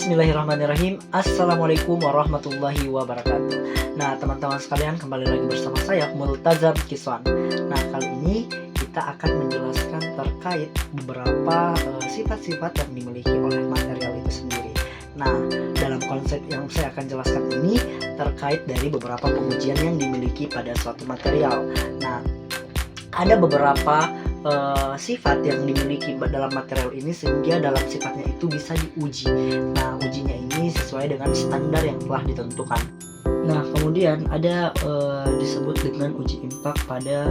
Bismillahirrahmanirrahim. Assalamualaikum warahmatullahi wabarakatuh. Nah, teman-teman sekalian, kembali lagi bersama saya Multazam Kiswan. Nah, kali ini kita akan menjelaskan terkait beberapa sifat-sifat yang dimiliki oleh material itu sendiri. Nah, dalam konsep yang saya akan jelaskan ini terkait dari beberapa pengujian yang dimiliki pada suatu material. Nah, ada beberapa sifat yang dimiliki dalam material ini sehingga dalam sifatnya itu bisa diuji. Nah, ujinya ini sesuai dengan standar yang telah ditentukan. Nah, kemudian ada disebut dengan uji impak pada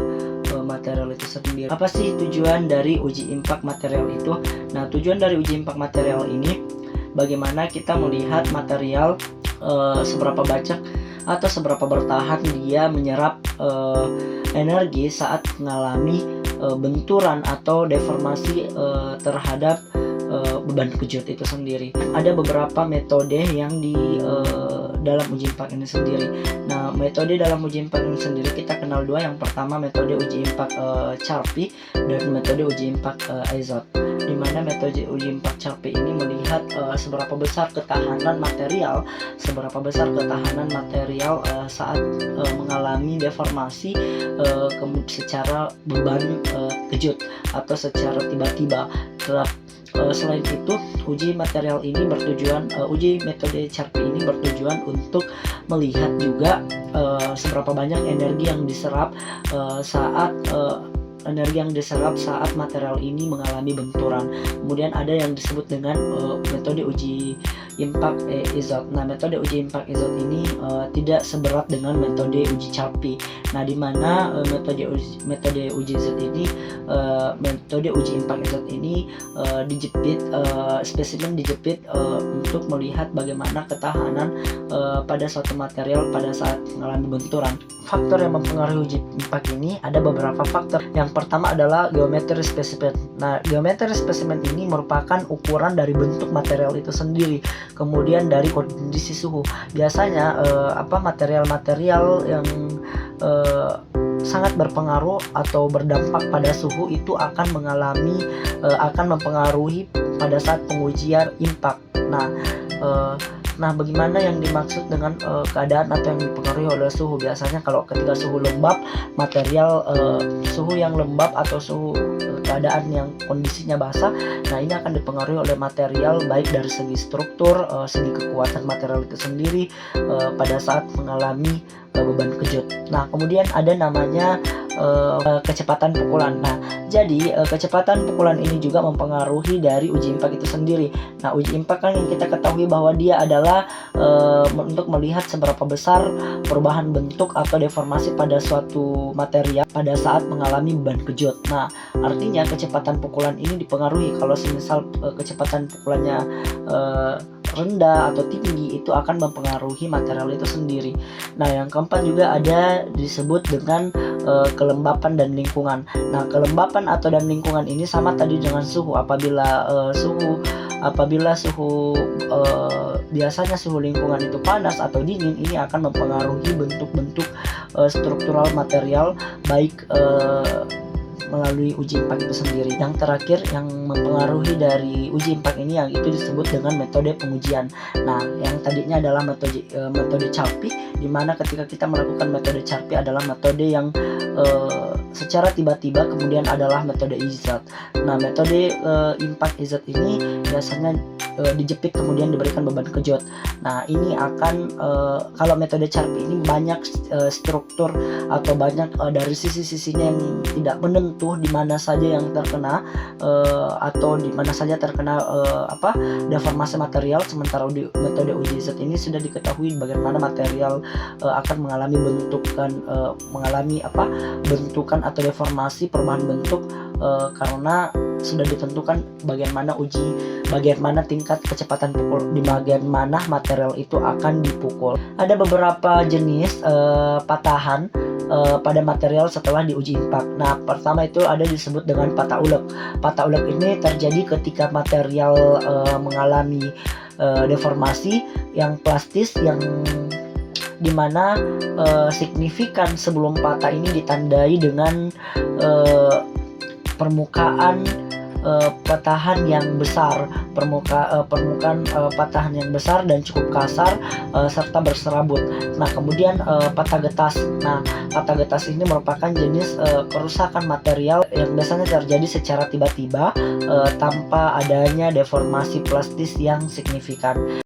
material itu sendiri. Apa sih tujuan dari uji impak material itu? Nah, tujuan dari uji impak material ini bagaimana kita melihat material seberapa banyak atau seberapa bertahan dia menyerap energi saat mengalami benturan atau deformasi terhadap beban kejut itu sendiri. Ada beberapa metode yang dalam uji impak ini sendiri. Nah, metode dalam uji impak ini sendiri kita kenal dua. Yang pertama metode uji impak Charpy dan metode uji impak Izod. Di mana metode uji impak Charpy ini melihat seberapa besar ketahanan material, saat mengalami deformasi secara beban kejut atau secara tiba-tiba. Selain itu, uji material ini uji metode Charpy ini bertujuan untuk melihat juga seberapa banyak energi yang diserap saat material ini mengalami benturan. Kemudian ada yang disebut dengan metode uji impak Izod. Nah, metode uji impak Izod ini tidak seberat dengan metode uji Charpy. Nah, di mana metode uji Izod ini metode uji impak Izod ini spesimen dijepit untuk melihat bagaimana ketahanan pada suatu material pada saat mengalami benturan. Faktor yang mempengaruhi uji impak ini ada beberapa faktor. Yang pertama adalah geometri spesimen. Nah, geometri spesimen ini merupakan ukuran dari bentuk material itu sendiri, kemudian dari kondisi suhu. Biasanya material-material yang sangat berpengaruh atau berdampak pada suhu itu akan mempengaruhi pada saat pengujian impak. Nah, bagaimana yang dimaksud dengan keadaan atau yang dipengaruhi oleh suhu? Biasanya kalau ketika suhu lembab, suhu yang lembab atau suhu keadaan yang kondisinya basah, nah ini akan dipengaruhi oleh material baik dari segi struktur, segi kekuatan material itu sendiri pada saat mengalami beban kejut. Nah, kemudian ada namanya kecepatan pukulan. Nah, jadi kecepatan pukulan ini juga mempengaruhi dari uji impak itu sendiri. Nah, uji impak kan yang kita ketahui bahwa dia adalah untuk melihat seberapa besar perubahan bentuk atau deformasi pada suatu material pada saat mengalami beban kejut. Nah, artinya kecepatan pukulan ini dipengaruhi. Kalau semisal kecepatan pukulannya rendah atau tinggi, itu akan mempengaruhi material itu sendiri. Nah, yang keempat juga ada disebut dengan kelembapan dan lingkungan. Nah, kelembapan atau dan lingkungan ini sama tadi dengan suhu. Apabila suhu biasanya suhu lingkungan itu panas atau dingin, ini akan mempengaruhi bentuk-bentuk struktural material baik melalui uji impak itu sendiri. Yang terakhir yang mempengaruhi dari uji impak ini yang itu disebut dengan metode pengujian. Nah, yang tadinya adalah metode Charpy, di mana ketika kita melakukan metode Charpy adalah metode yang secara tiba-tiba, kemudian adalah metode Izod. Nah, metode impak Izod ini biasanya dijepit kemudian diberikan beban kejut. Nah, ini akan kalau metode Charpy ini banyak struktur atau banyak dari sisi-sisinya yang tidak menentu di mana saja yang terkena atau di mana saja terkena deformasi material. Sementara di metode uji Izod ini sudah diketahui bagaimana material akan mengalami bentukan atau deformasi perubahan bentuk karena sudah ditentukan bagaimana tingkat kecepatan pukul, di bagian mana material itu akan dipukul. Ada beberapa jenis patahan pada material setelah diuji impak. Nah, pertama itu ada disebut dengan patah ulek. Patah ulek ini terjadi ketika material mengalami deformasi yang plastis, yang dimana signifikan sebelum patah ini ditandai dengan permukaan patahan yang besar, permukaan patahan yang besar dan cukup kasar serta berserabut. Nah, kemudian patah getas. Nah, patah getas ini merupakan jenis kerusakan material yang biasanya terjadi secara tiba-tiba tanpa adanya deformasi plastis yang signifikan.